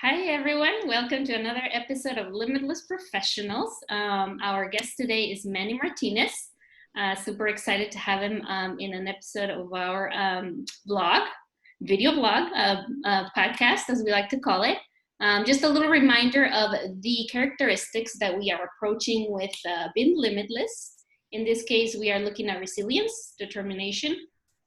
Hi, everyone. Welcome to another episode of Limitless Professionals. Our guest today is Manny Martinez. Super excited to have him in an episode of our video blog, podcast, as we like to call it. Just a little reminder of the characteristics that we are approaching with being limitless. In this case, we are looking at resilience, determination,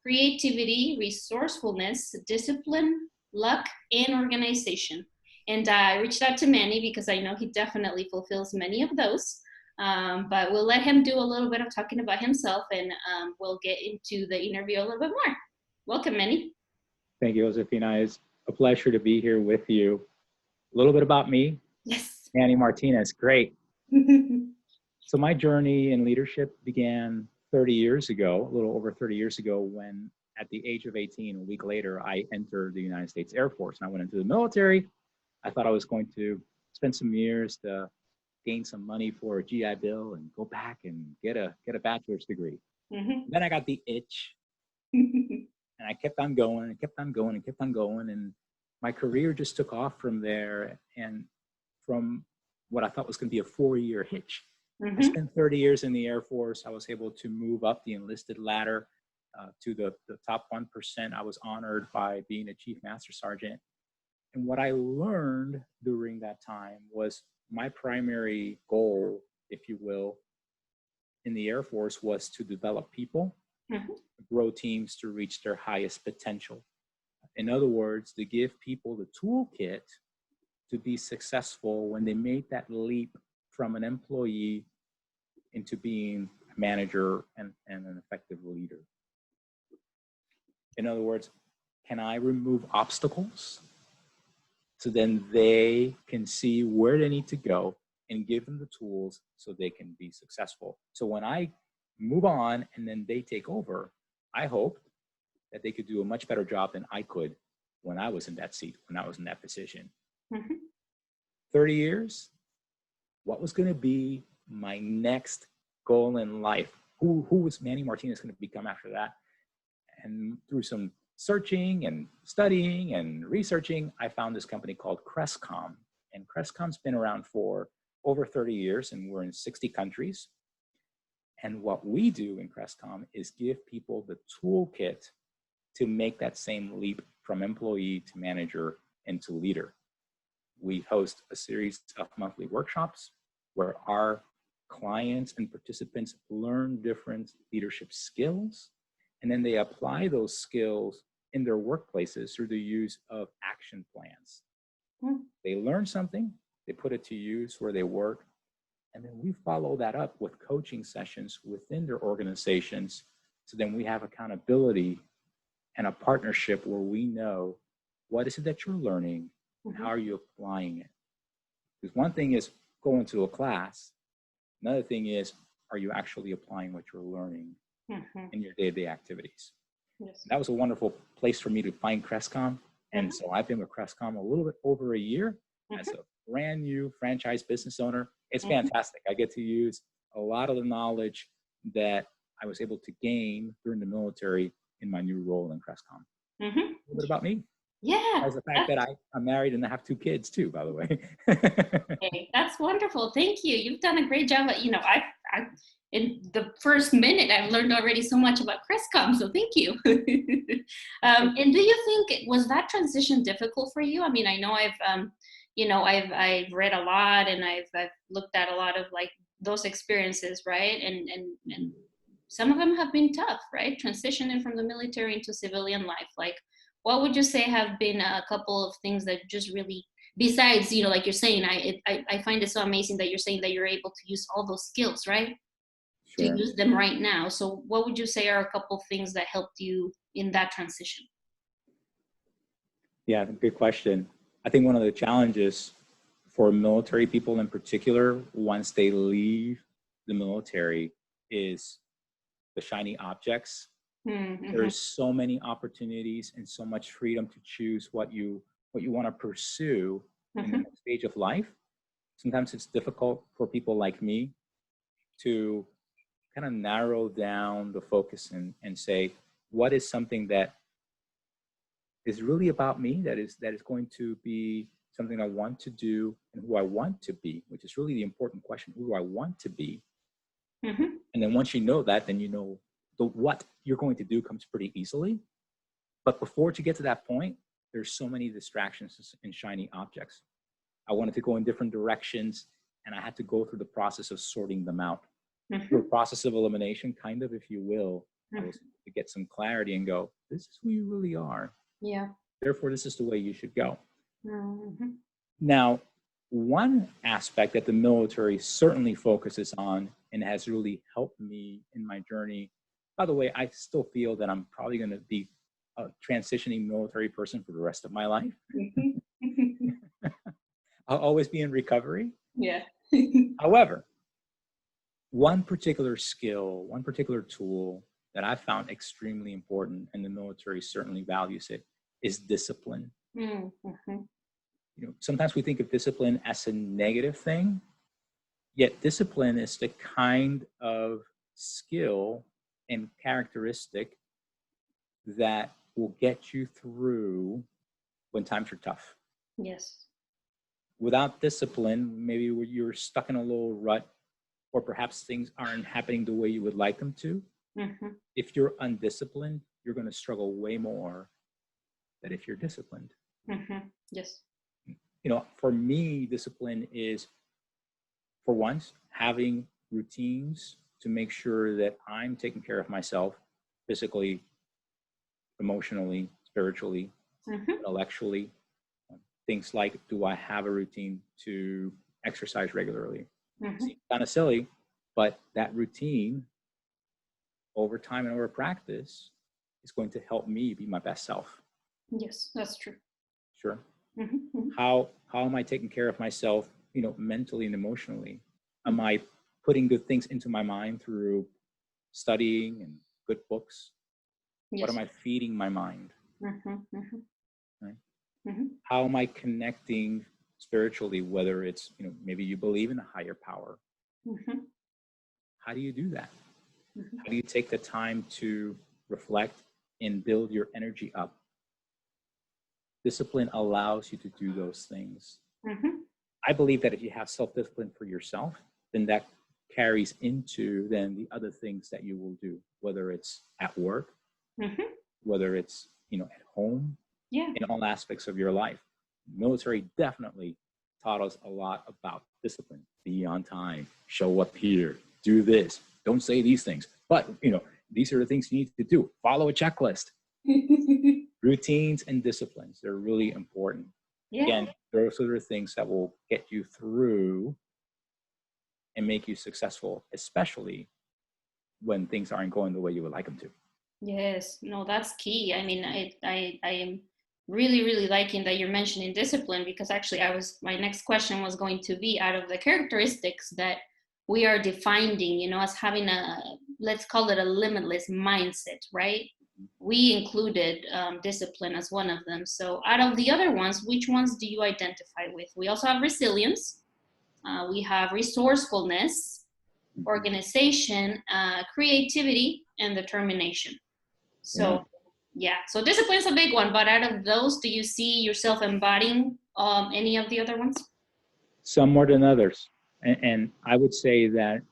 creativity, resourcefulness, discipline, luck, and organization. And I reached out to Manny because I know he definitely fulfills many of those. But we'll let him do a little bit of talking about himself, and we'll get into the interview a little bit more. Welcome, Manny. Thank you, Josefina. It's a pleasure to be here with you. A little bit about me. Yes. Manny Martinez, great. So my journey in leadership began 30 years ago, a little over 30 years ago, when at the age of 18, a week later, I entered the United States Air Force. And I went into the military. I thought I was going to spend some years to gain some money for a GI Bill and go back and get a bachelor's degree. Then I got the itch, and I kept on going and kept on going and kept on going. And my career just took off from there. And from what I thought was going to be a 4-year hitch, I spent 30 years in the Air Force. I was able to move up the enlisted ladder to the top 1%. I was honored by being a Chief Master Sergeant. And what I learned during that time was my primary goal, if you will, in the Air Force was to develop people, grow teams to reach their highest potential. In other words, to give people the toolkit to be successful when they make that leap from an employee into being a manager and an effective leader. In other words, can I remove obstacles so then they can see where they need to go and give them the tools so they can be successful? So when I move on and then they take over, I hope that they could do a much better job than I could when I was in that seat, when I was in that position. 30 years, what was going to be my next goal in life? Who was Manny Martinez going to become after that? And through some searching and studying and researching, I found this company called Crestcom. And Crestcom's been around for over 30 years, and we're in 60 countries. And what we do in Crestcom is give people the toolkit to make that same leap from employee to manager and to leader. We host a series of monthly workshops where our clients and participants learn different leadership skills, and then they apply those skills in their workplaces through the use of action plans. They learn something, they put it to use where they work, and then we follow that up with coaching sessions within their organizations. So then we have accountability and a partnership where we know what is it that you're learning and how are you applying it. Because one thing is going to a class, another thing is, are you actually applying what you're learning in your day-to-day activities? Yes. That was a wonderful place for me to find Crestcom. And so I've been with Crestcom a little bit over a year as a brand new franchise business owner. It's fantastic. I get to use a lot of the knowledge that I was able to gain during the military in my new role in Crestcom. A little bit about me. Yeah. As the fact that I'm married and I have 2 kids too, by the way. Okay, that's wonderful. Thank you. You've done a great job. I in the first minute, I've learned already so much about Crestcom, so thank you. And do you think, was that transition difficult for you? I mean, I know I've read a lot, and I've looked at a lot of like those experiences, right? And some of them have been tough, right? Transitioning from the military into civilian life. Like, what would you say have been a couple of things that just really, besides, like you're saying, I find it so amazing that you're saying that you're able to use all those skills, right? Sure. To use them right now. So what would you say are a couple of things that helped you in that transition? Yeah, good question. I think one of the challenges for military people in particular, once they leave the military, is the shiny objects. There's so many opportunities and so much freedom to choose what you want to pursue in the next stage of life. Sometimes it's difficult for people like me to kind of narrow down the focus and say, what is something that is really about me, that is going to be something I want to do, and who I want to be, which is really the important question. Who do I want to be? Mm-hmm. And then once you know that, then you know the what you're going to do comes pretty easily. But before you get to that point, there's so many distractions and shiny objects. I wanted to go in different directions, and I had to go through the process of sorting them out. Mm-hmm. Through a process of elimination, kind of, if you will, Mm-hmm. I was to get some clarity and go, this is who you really are. Yeah. Therefore, this is the way you should go. Mm-hmm. Now, one aspect that the military certainly focuses on and has really helped me in my journey, by the way, I still feel that I'm probably going to be a transitioning military person for the rest of my life. Mm-hmm. I'll always be in recovery. Yeah. However, one particular skill, one particular tool that I found extremely important, and the military certainly values it, is discipline. Mm-hmm. You know, sometimes we think of discipline as a negative thing, yet discipline is the kind of skill and characteristic that will get you through when times are tough. Yes. Without discipline, maybe you're stuck in a little rut, or perhaps things aren't happening the way you would like them to. Mm-hmm. If you're undisciplined, you're going to struggle way more than if you're disciplined. Mm-hmm. Yes. You know, for me, discipline is, for once, having routines to make sure that I'm taking care of myself physically, emotionally, spiritually, Mm-hmm. intellectually. Things like, do I have a routine to exercise regularly? Mm-hmm. Seems kind of silly, but that routine over time and over practice is going to help me be my best self. Yes, that's true. Sure. Mm-hmm. How am I taking care of myself, you know, mentally and emotionally? Am I putting good things into my mind through studying and good books? Yes. What am I feeding my mind? Mm-hmm. Mm-hmm. Right? Mm-hmm. How am I connecting spiritually, whether it's, you know, maybe you believe in a higher power? Mm-hmm. How do you do that? Mm-hmm. How do you take the time to reflect and build your energy up? Discipline allows you to do those things. Mm-hmm. I believe that if you have self-discipline for yourself, then that carries into then the other things that you will do, whether it's at work, Mm-hmm. whether it's, you know, at home, Yeah. in all aspects of your life. Military definitely taught us a lot about discipline. Be on time, show up here, do this, don't say these things. But, you know, these are the things you need to do. Follow a checklist. Routines and disciplines, they're really important. Yeah. Again, those are the things that will get you through and make you successful, especially when things aren't going the way you would like them to. Yes. No, that's key. I mean, I am really liking that you're mentioning discipline, because actually my next question was going to be, out of the characteristics that we are defining, you know, as having let's call it a limitless mindset, right? We included discipline as one of them. So out of the other ones, which ones do you identify with? We also have resilience. We have resourcefulness, organization, creativity, and determination. So yeah, so discipline is a big one. But out of those, do you see yourself embodying any of the other ones? Some more than others. And I would say that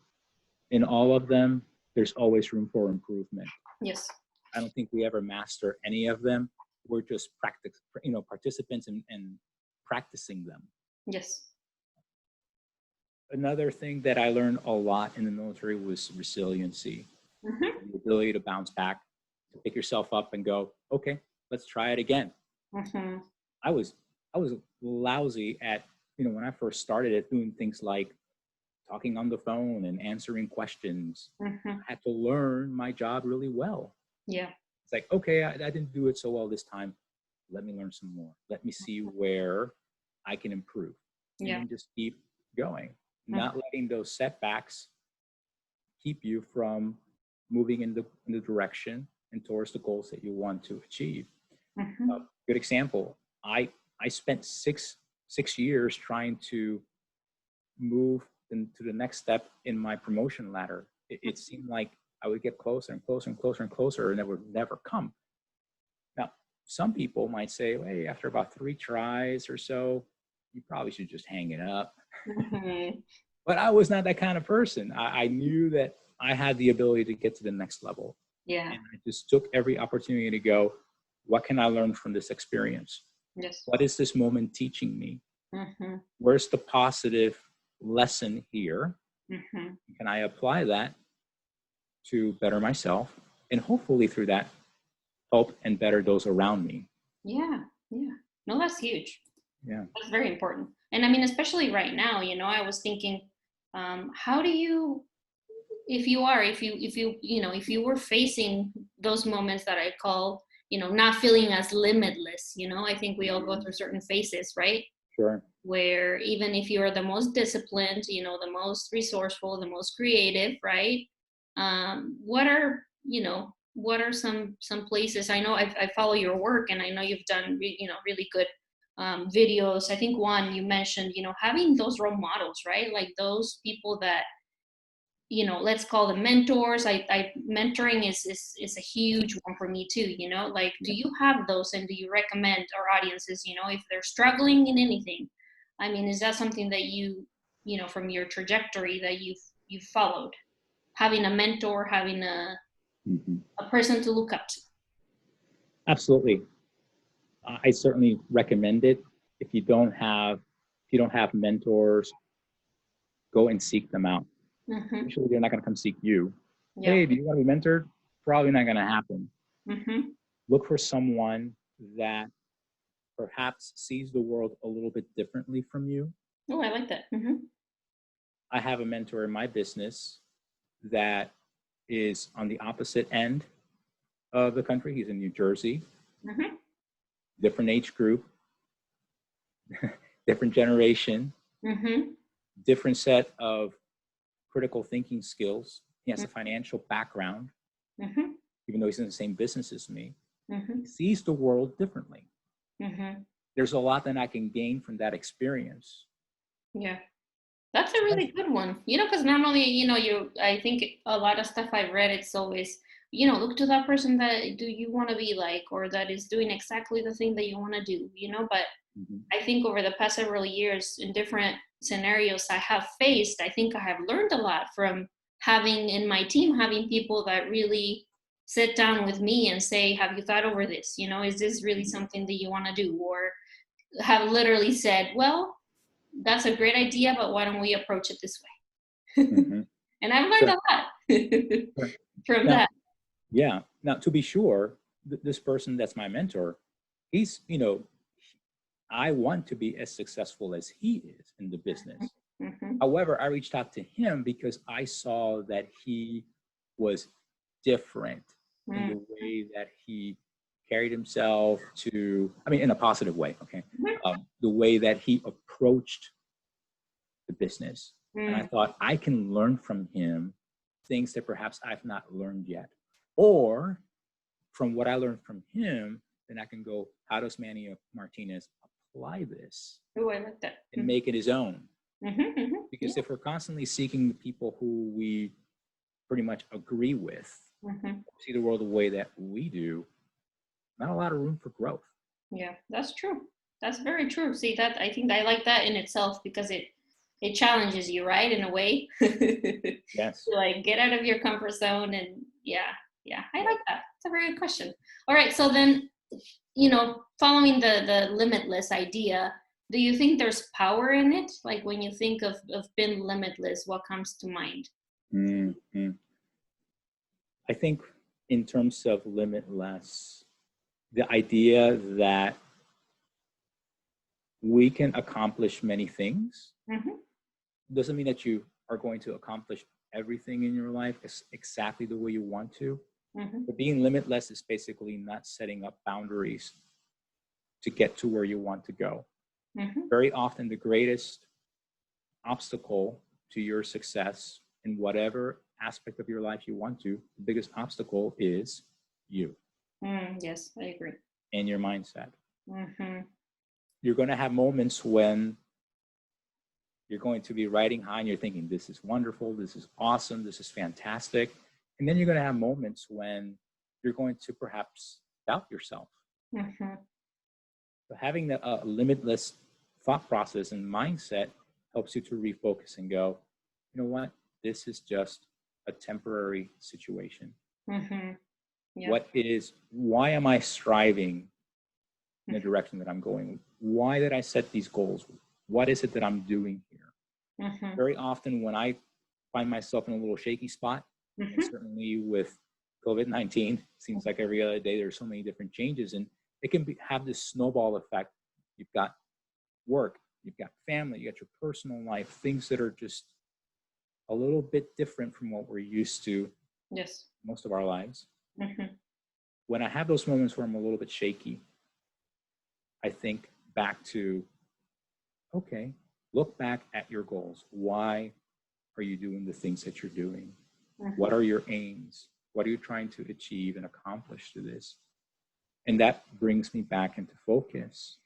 in all of them, there's always room for improvement. Yes. I don't think we ever master any of them. We're just participants and practicing them. Yes. Another thing that I learned a lot in the military was resiliency. Mm-hmm. The ability to bounce back, to pick yourself up and go, okay, let's try it again. Mm-hmm. I was lousy at, you know, when I first started at doing things like talking on the phone and answering questions. Mm-hmm. I had to learn my job really well. Yeah. It's like, okay, I didn't do it so well this time. Let me learn some more. Let me see where I can improve. And then just keep going. Not letting those setbacks keep you from moving in the direction and towards the goals that you want to achieve. Mm-hmm. Good example. I spent six years trying to move into the next step in my promotion ladder. It seemed like I would get closer and closer and closer and closer, and it would never come. Now, some people might say, hey, after about 3 tries or so, you probably should just hang it up. Mm-hmm. But I was not that kind of person. I knew that I had the ability to get to the next level. Yeah. And I just took every opportunity to go, what can I learn from this experience? Yes. What is this moment teaching me? Mm-hmm. Where's the positive lesson here? Mm-hmm. Can I apply that to better myself? And hopefully through that, help and better those around me. Yeah. Yeah. No, that's huge. Yeah. That's very important. And I mean, especially right now, I was thinking, how do you, if you were facing those moments that I call, not feeling as limitless, I think we all go through certain phases, right? Sure. Where even if you're the most disciplined, the most resourceful, the most creative, right? What are some places? I know I follow your work, and I know you've done really good videos. I think one you mentioned, having those role models, right? Like those people that, let's call them mentors. I mentoring is a huge one for me too. Like, do you have those, and do you recommend our audiences, if they're struggling in anything? I mean, is that something that from your trajectory that you've followed, having a mentor, having Mm-hmm. a person to look up to? Absolutely. I certainly recommend it. If you don't have mentors, go and seek them out. Mm-hmm. Usually they're not going to come seek you. Yeah. Hey, do you want to be mentored? Probably not going to happen. Mm-hmm. Look for someone that perhaps sees the world a little bit differently from you. Oh, I like that. Mm-hmm. I have a mentor in my business that is on the opposite end of the country. He's in New Jersey, Mm-hmm. different age group, different generation, Mm-hmm. different set of critical thinking skills. He has a financial background, Mm-hmm. even though he's in the same business as me. Mm-hmm. He sees the world differently. Mm-hmm. There's a lot that I can gain from that experience. Yeah. That's a really good one, because normally, I think a lot of stuff I've read, it's always, look to that person that do you want to be like, or that is doing exactly the thing that you want to do, but Mm-hmm. I think over the past several years in different scenarios I have faced, I think I have learned a lot from having in my team, having people that really sit down with me and say, have you thought over this? Is this really something that you want to do? Or have literally said, well, that's a great idea, but why don't we approach it this way? Mm-hmm. And I've learned Sure. a lot Sure. from Now, that. yeah. Now, to be sure, this person that's my mentor, he's, I want to be as successful as he is in the business. Mm-hmm. However, I reached out to him because I saw that he was different in the way that he carried himself in a positive way, okay? The way that he approached the business. And I thought, I can learn from him things that perhaps I've not learned yet. Or from what I learned from him, then I can go, how does Manny Martinez apply this Oh, I like that. and make it his own? Mm-hmm. Mm-hmm. Because if we're constantly seeking the people who we pretty much agree with, see the world the way that we do, not a lot of room for growth. Yeah, that's true. That's very true. See, that I think I like that in itself because it challenges you, right? In a way. Yes. To like get out of your comfort zone, and yeah, I like that. It's a very good question. All right, so then, following the limitless idea, do you think there's power in it? Like when you think of being limitless, what comes to mind? Mm-hmm. I think in terms of limitless, the idea that we can accomplish many things doesn't mean that you are going to accomplish everything in your life exactly the way you want to. But being limitless is basically not setting up boundaries to get to where you want to go. Very often, the greatest obstacle to your success in whatever aspect of your life you want to, the biggest obstacle is you. Yes, I agree. And your mindset. You're going to have moments when you're going to be riding high and you're thinking, this is wonderful, this is awesome, this is fantastic. And then you're going to have moments when you're going to perhaps doubt yourself. So having a limitless thought process and mindset helps you to refocus and go, you know what, this is just a temporary situation. Mm-hmm. Yeah. Why am I striving in the direction that I'm going? Why did I set these goals? What is it that I'm doing here? Mm-hmm. Very often when I find myself in a little shaky spot, and certainly with COVID-19, seems like every other day there's so many different changes, and it can have this snowball effect. You've got work, you've got family, you got your personal life, things that are just a little bit different from what we're used to. Yes. Most of our lives. Mm-hmm. When I have those moments where I'm a little bit shaky, I think back to, okay, look back at your goals. Why are you doing the things that you're doing? Mm-hmm. What are your aims? What are you trying to achieve and accomplish through this? And that brings me back into focus.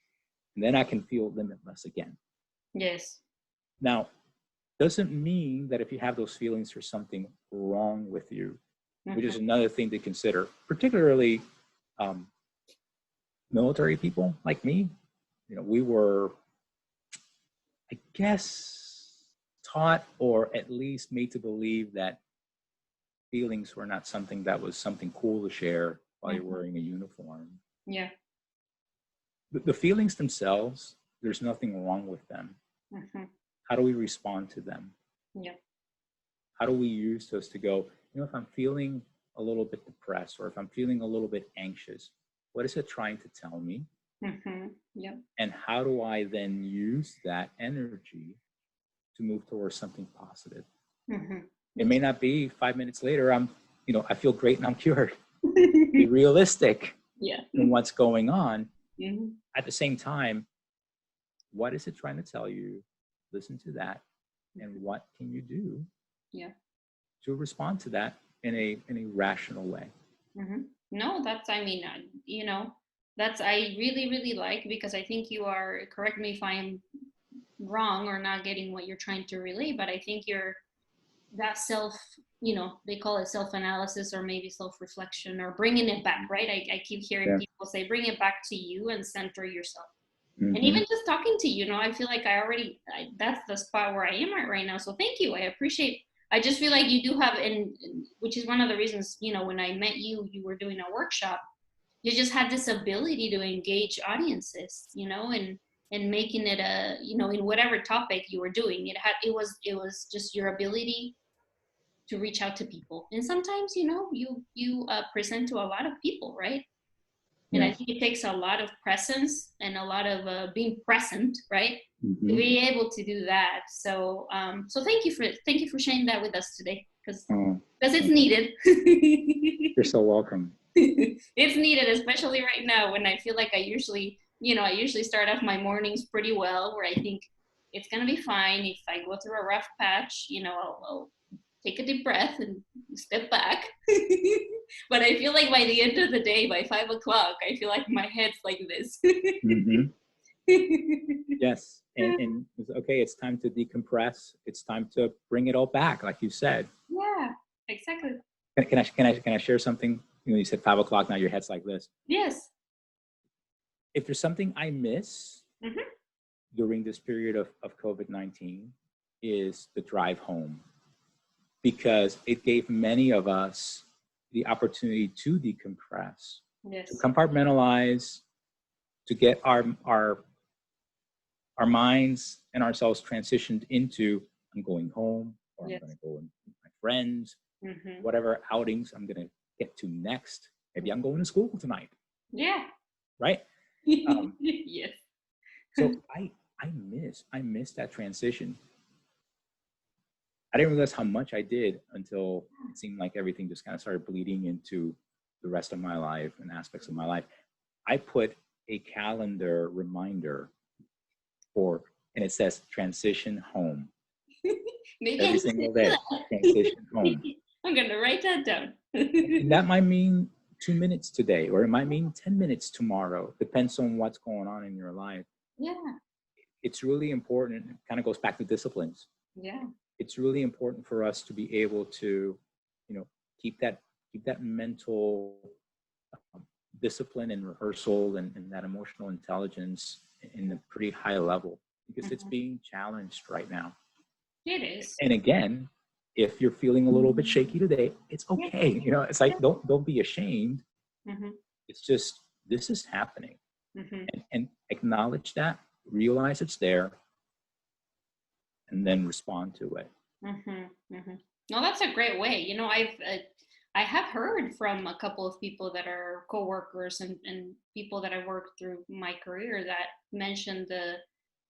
And then I can feel limitless again. Yes. Now, doesn't mean that if you have those feelings, there's something wrong with you, which is another thing to consider, particularly military people like me. You know, we were, I guess, taught or at least made to believe that feelings were not something that was something cool to share while you're wearing a uniform. Yeah. The feelings themselves, there's nothing wrong with them. How do we respond to them? Yeah. How do we use those to go, you know, if I'm feeling a little bit depressed or if I'm feeling a little bit anxious, what is it trying to tell me? Yeah. And how do I then use that energy to move towards something positive? It may not be 5 minutes later, I feel great and I'm cured. Be realistic in what's going on. At the same time, what is it trying to tell you? Listen to that. And what can you do to respond to that in a rational way? No, that's, I mean, that's, I really, really like, because I think you are, correct me if I'm wrong or not getting what you're trying to relay, but I think you're that self, they call it self-analysis or maybe self-reflection or bringing it back, right? I keep hearing people say, bring it back to you and center yourself. And even just talking to you, I feel like that's the spot where I am at right now. So thank you. I just feel like you do have, and which is one of the reasons, when I met you, you were doing a workshop. You just had this ability to engage audiences, and making it in whatever topic you were doing. It was just your ability to reach out to people. And sometimes, you present to a lot of people, right? And I think it takes a lot of presence and a lot of being present, right? To be able to do that. So, so thank you for sharing that with us today, because it's needed. You're so welcome. It's needed, especially right now when I feel like I usually start off my mornings pretty well, where I think it's gonna be fine. If I go through a rough patch, I'll take a deep breath and step back. But I feel like by the end of the day, by 5 o'clock, I feel like my head's like this. Yes. And it's okay, it's time to decompress. It's time to bring it all back, like you said. Yeah, exactly. Can I share something? You said 5 o'clock, now your head's like this. Yes. If there's something I miss during this period of COVID-19, is the drive home. Because it gave many of us the opportunity to decompress, to compartmentalize, to get our minds and ourselves transitioned into, I'm going home, or I'm going to go with my friends, whatever outings I'm going to get to next. Maybe I'm going to school tonight. Yeah. Right? Yes. So I miss that transition. I didn't realize how much I did until it seemed like everything just kind of started bleeding into the rest of my life and aspects of my life. I put a calendar reminder and it says transition home. Maybe every single day, transition home. I'm going to write that down. And that might mean 2 minutes today, or it might mean 10 minutes tomorrow. Depends on what's going on in your life. Yeah. It's really important. It kind of goes back to disciplines. Yeah. It's really important for us to be able to, keep that mental discipline and rehearsal and that emotional intelligence in a pretty high level. because it's being challenged right now. It is. And again, if you're feeling a little bit shaky today, it's okay. You know, it's like, don't be ashamed. It's just, this is happening. And acknowledge that, realize it's there, and then respond to it. No, that's a great way. You know, I have heard from a couple of people that are coworkers and people that I worked through my career that mentioned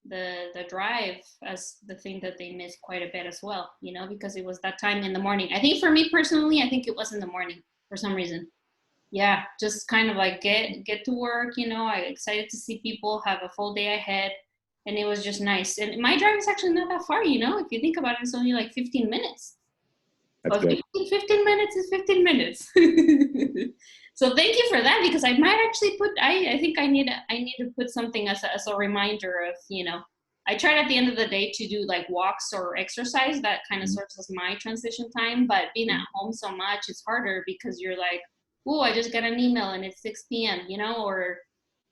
the drive as the thing that they missed quite a bit as well, you know, because it was that time in the morning. I think for me personally, I think it was in the morning for some reason. Yeah, just kind of like get to work, you know, I'm excited to see people have a full day ahead, and it was just nice. And my drive is actually not that far, you know, if you think about it, it's only like 15 minutes. That's But good. 15 minutes is 15 minutes. So thank you for that, because I might actually put, I think I need to put something as a reminder of, you know, I tried at the end of the day to do like walks or exercise that kind of serves as my transition time, but being at home so much, it's harder because you're like, oh, I just got an email and it's 6 p.m., you know, or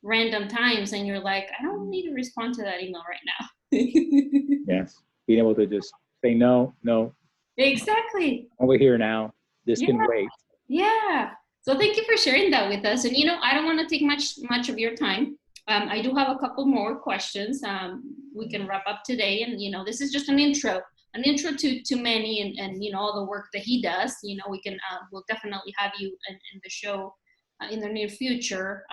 random times, and you're like, I don't need to respond to that email right now. Yes. Being able to just say, no, Exactly. over here now. This Yeah. can wait. Yeah. So thank you for sharing that with us. And, you know, I don't want to take much of your time. I do have a couple more questions. We can wrap up today. And, you know, this is just an intro to Manny and, you know, all the work that he does. You know, we'll definitely have you in the show in the near future.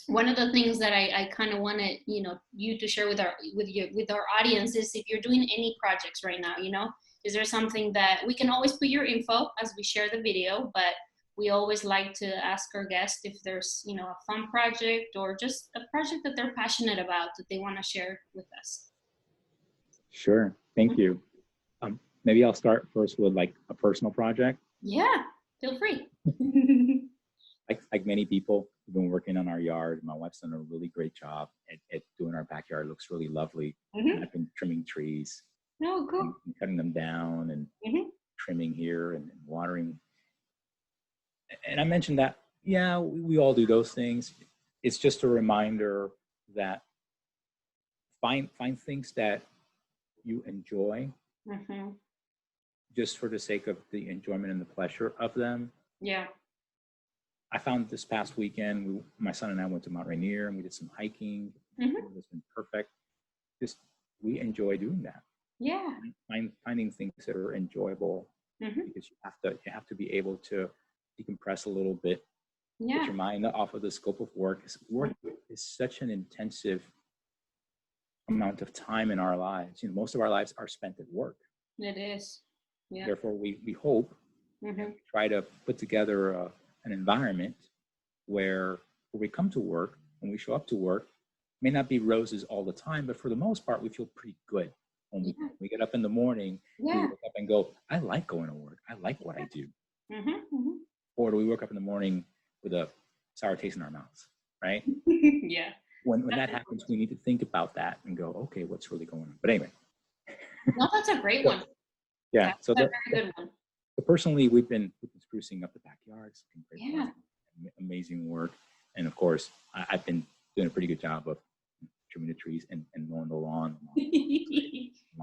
One of the things that I kind of wanted, you know, you to share with our audience is if you're doing any projects right now, you know, is there something that we can always put your info as we share the video, but we always like to ask our guests if there's, you know, a fun project or just a project that they're passionate about that they want to share with us. Sure. Thank you. Maybe I'll start first with like a personal project. Yeah, feel free. Like many people, we've been working on our yard. My wife's done a really great job at doing our backyard. It looks really lovely. I've been trimming trees. Oh, cool. And cutting them down and trimming here and watering. And I mentioned that, yeah, we all do those things. It's just a reminder that find things that you enjoy just for the sake of the enjoyment and the pleasure of them. Yeah. I found this past weekend, my son and I went to Mount Rainier and we did some hiking. It's been perfect. Just, we enjoy doing that. Yeah. Finding things that are enjoyable because you have to be able to decompress a little bit, get your mind off of the scope of work. Work is such an intensive amount of time in our lives. You know, most of our lives are spent at work. It is. Yeah. Therefore, we hope and we try to put together an environment where we come to work, when we show up to work, may not be roses all the time, but for the most part, we feel pretty good. When we get up in the morning, we wake up and go, I like going to work. I like what I do. Or do we wake up in the morning with a sour taste in our mouths, right? Yeah. When that happens, we need to think about that and go, okay, what's really going on? But anyway. No, that's a great one. Yeah. That's a very good one. So personally, we've been sprucing up the backyards. Amazing work. And of course, I've been doing a pretty good job of trimming the trees and mowing the lawn.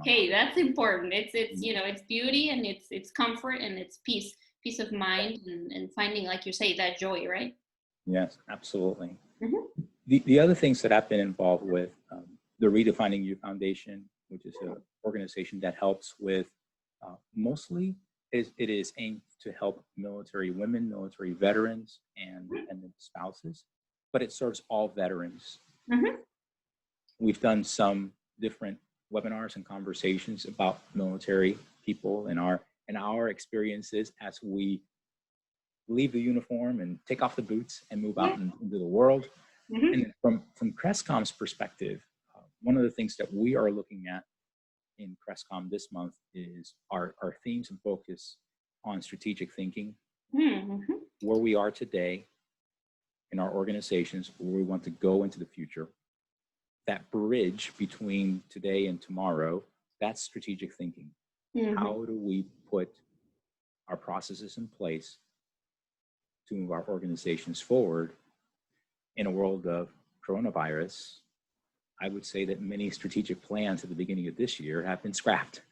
Hey, that's important. It's you know, it's beauty and it's comfort and it's peace of mind and finding, like you say, that joy, right? Yes, absolutely. The other things that I've been involved with, the Redefining You Foundation, which is an organization that helps with mostly it is aimed to help military women, military veterans, and dependent spouses, but it serves all veterans. We've done some different webinars and conversations about military people and our experiences as we leave the uniform and take off the boots and move out into the world. And from Crestcom's perspective, one of the things that we are looking at in Crestcom this month is our themes and focus on strategic thinking, where we are today in our organizations, where we want to go into the future. That bridge between today and tomorrow, that's strategic thinking. How do we put our processes in place to move our organizations forward in a world of coronavirus? I would say that many strategic plans at the beginning of this year have been scrapped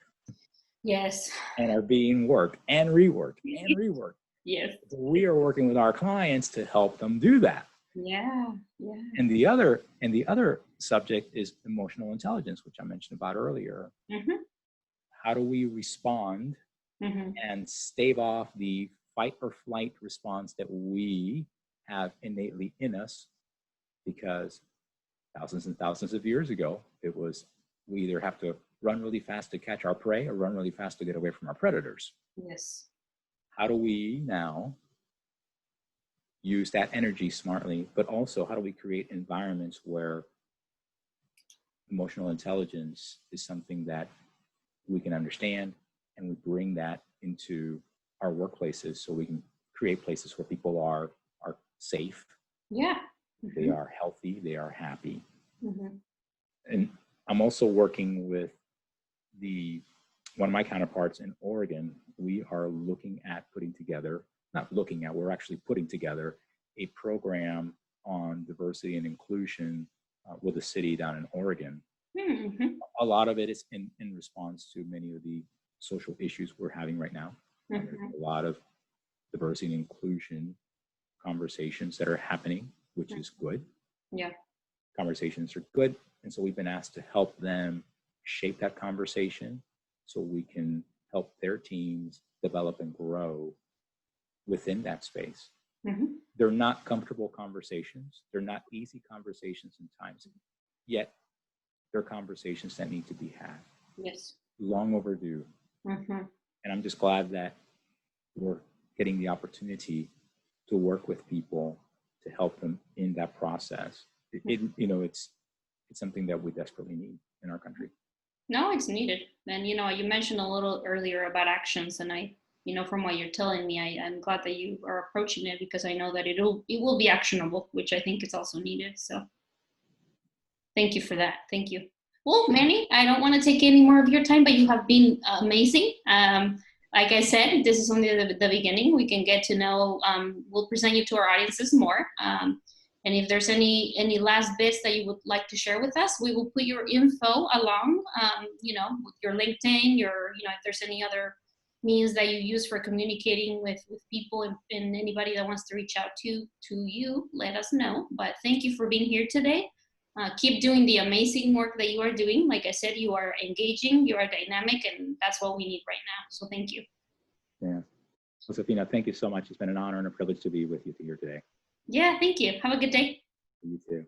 Yes. and are being worked and reworked and reworked. Yes. We are working with our clients to help them do that. Yeah. Yeah. And the other subject is emotional intelligence, which I mentioned about earlier. Mm-hmm. How do we respond and stave off the fight or flight response that we have innately in us? Because thousands and thousands of years ago, it was we either have to run really fast to catch our prey or run really fast to get away from our predators. Yes. How do we now use that energy smartly, but also how do we create environments where emotional intelligence is something that we can understand, and we bring that into our workplaces so we can create places where people are safe, Yeah. they are healthy, they are happy. Mm-hmm. And I'm also working with one of my counterparts in Oregon. We are looking at we're actually putting together a program on diversity and inclusion with a city down in Oregon. Mm-hmm. A lot of it is in response to many of the social issues we're having right now. There's a lot of diversity and inclusion conversations that are happening, which is good. Yeah. Conversations are good. And so we've been asked to help them shape that conversation so we can help their teams develop and grow within that space. They're not comfortable conversations. They're not easy conversations in times, yet they're conversations that need to be had. Yes. Long overdue. And I'm just glad that we're getting the opportunity to work with people to help them in that process. It's something that we desperately need in our country. No, it's needed. And, you mentioned a little earlier about actions, and from what you're telling me, I'm glad that you are approaching it, because I know that it will be actionable, which I think is also needed. So thank you for that. Thank you. Well, Manny, I don't want to take any more of your time, but you have been amazing. Like I said, this is only the beginning. We can get to know, we'll present you to our audiences more. And if there's any last bits that you would like to share with us, we will put your info along, with your LinkedIn, if there's any other means that you use for communicating with people, and anybody that wants to reach out to you, let us know. But thank you for being here today. Keep doing the amazing work that you are doing. Like I said, you are engaging, you are dynamic, and that's what we need right now. So thank you. Yeah. Josefina, thank you so much. It's been an honor and a privilege to be with you here today. Yeah, thank you. Have a good day. You too.